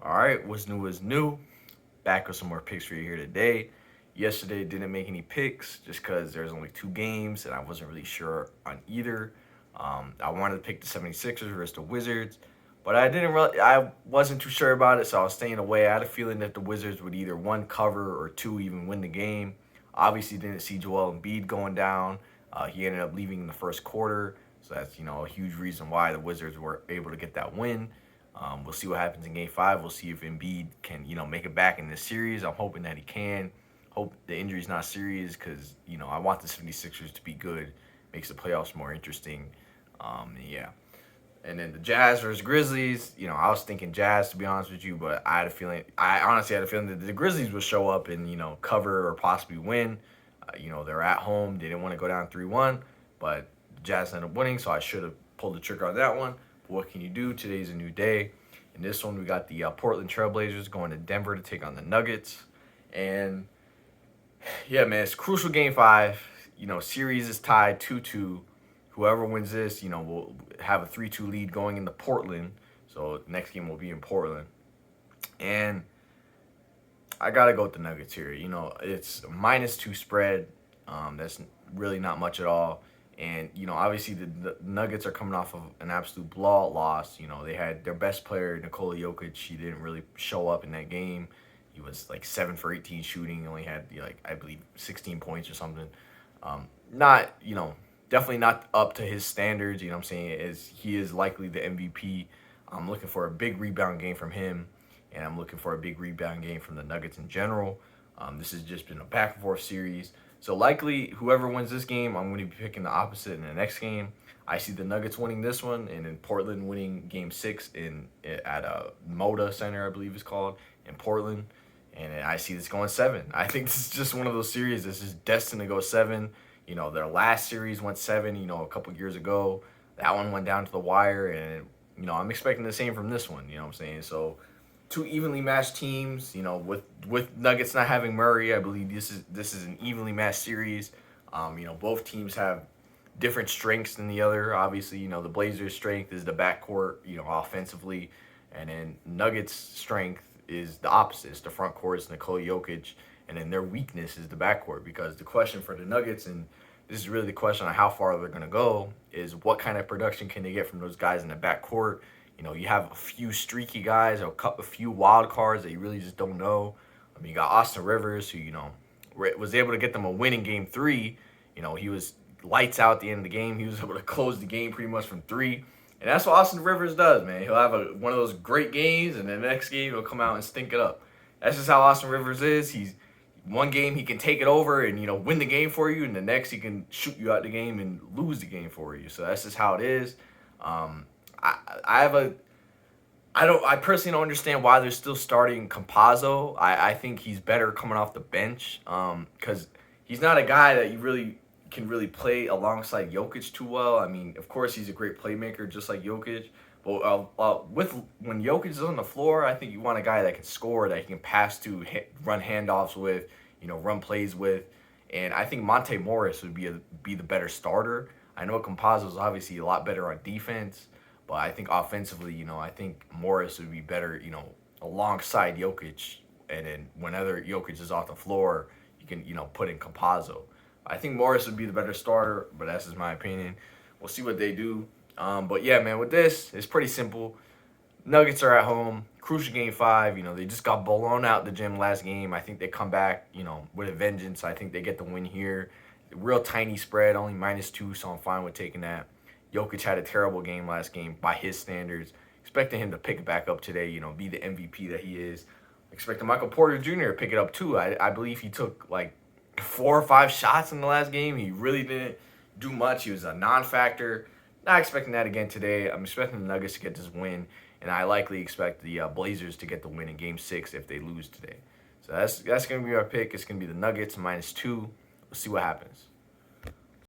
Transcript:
All right, what's new is new. Back with some more picks for you here today. Yesterday didn't make any picks just because there's only two games and I wasn't really sure on either. I wanted to pick the 76ers versus the Wizards, but I wasn't too sure about it, so I was staying away. I had a feeling that the Wizards would either one cover or two even win the game. Obviously, didn't see Joel Embiid going down. He ended up leaving in the first quarter, so that's a huge reason why the Wizards were able to get that win. We'll see what happens in Game Five. We'll see if Embiid can make it back in this series. I'm hoping that he can. Hope the injury's not serious because I want the 76ers to be good. Makes the playoffs more interesting. Yeah. And then the Jazz versus Grizzlies. I was thinking Jazz to be honest with you, but I honestly had a feeling that the Grizzlies would show up and cover or possibly win. They're at home. They didn't want to go down 3-1, but the Jazz ended up winning, so I should have pulled the trigger on that one. But what can you do? Today's a new day. In this one, we got the Portland Trailblazers going to Denver to take on the Nuggets, and yeah, man, it's a crucial Game Five. Series is tied 2-2. Whoever wins this, will have a 3-2 lead going into Portland. So next game will be in Portland. And I gotta go with the Nuggets here. It's a -2 spread. That's really not much at all. And obviously the Nuggets are coming off of an absolute blowout loss. They had their best player Nikola Jokic. He didn't really show up in that game. He was like 7 for 18 shooting. He only had I believe 16 points or something. Not definitely not up to his standards. You know what I'm saying? Is he is likely the MVP. I'm looking for a big rebound game from him, and I'm looking for a big rebound game from the Nuggets in general. This has just been a back and forth series. So likely, whoever wins this game, I'm going to be picking the opposite in the next game. I see the Nuggets winning this one, and then Portland winning Game 6 at Moda Center, I believe it's called, in Portland. And I see this going 7. I think this is just one of those series that's just destined to go 7. Their last series went 7, a couple years ago. That one went down to the wire, and, I'm expecting the same from this one, you know what I'm saying? So, two evenly matched teams, with Nuggets not having Murray, I believe this is an evenly matched series. Both teams have different strengths than the other. Obviously, the Blazers' strength is the backcourt, offensively, and then Nuggets' strength is the opposite. It's the front court, it's Nikola Jokic, and then their weakness is the backcourt. Because the question for the Nuggets, and this is really the question on how far they're going to go, is what kind of production can they get from those guys in the backcourt. You have a few streaky guys, a few wild cards that you really just don't know. I mean, you got Austin Rivers, who was able to get them a win in Game 3. He was lights out at the end of the game. He was able to close the game pretty much from 3. And that's what Austin Rivers does, man. He'll have one of those great games, and then the next game he'll come out and stink it up. That's just how Austin Rivers is. He's one game he can take it over and win the game for you, and the next he can shoot you out the game and lose the game for you. So that's just how it is. I personally don't understand why they're still starting Campazzo. I think he's better coming off the bench because he's not a guy that you really can really play alongside Jokic too well. I mean, of course, he's a great playmaker just like Jokic. But when Jokic is on the floor, I think you want a guy that can score, that he can pass to, run handoffs with, run plays with. And I think Monte Morris would be the better starter. I know Campazzo is obviously a lot better on defense, but I think offensively, I think Morris would be better, alongside Jokic. And then whenever Jokic is off the floor, you can, put in Campazzo. I think Morris would be the better starter, but that's just my opinion. We'll see what they do. But yeah, man, with this, it's pretty simple. Nuggets are at home. Crucial Game 5. They just got blown out the gym last game. I think they come back, with a vengeance. I think they get the win here. Real tiny spread, only -2, so I'm fine with taking that. Jokic had a terrible game last game by his standards. Expecting him to pick it back up today, be the MVP that he is. Expecting Michael Porter Jr. to pick it up too. I believe he took like 4 or 5 shots in the last game. He really didn't do much. He was a non-factor. Not expecting that again today. I'm expecting the Nuggets to get this win, and I likely expect the Blazers to get the win in Game 6 if they lose today. So that's going to be our pick. It's going to be the Nuggets -2. We'll see what happens.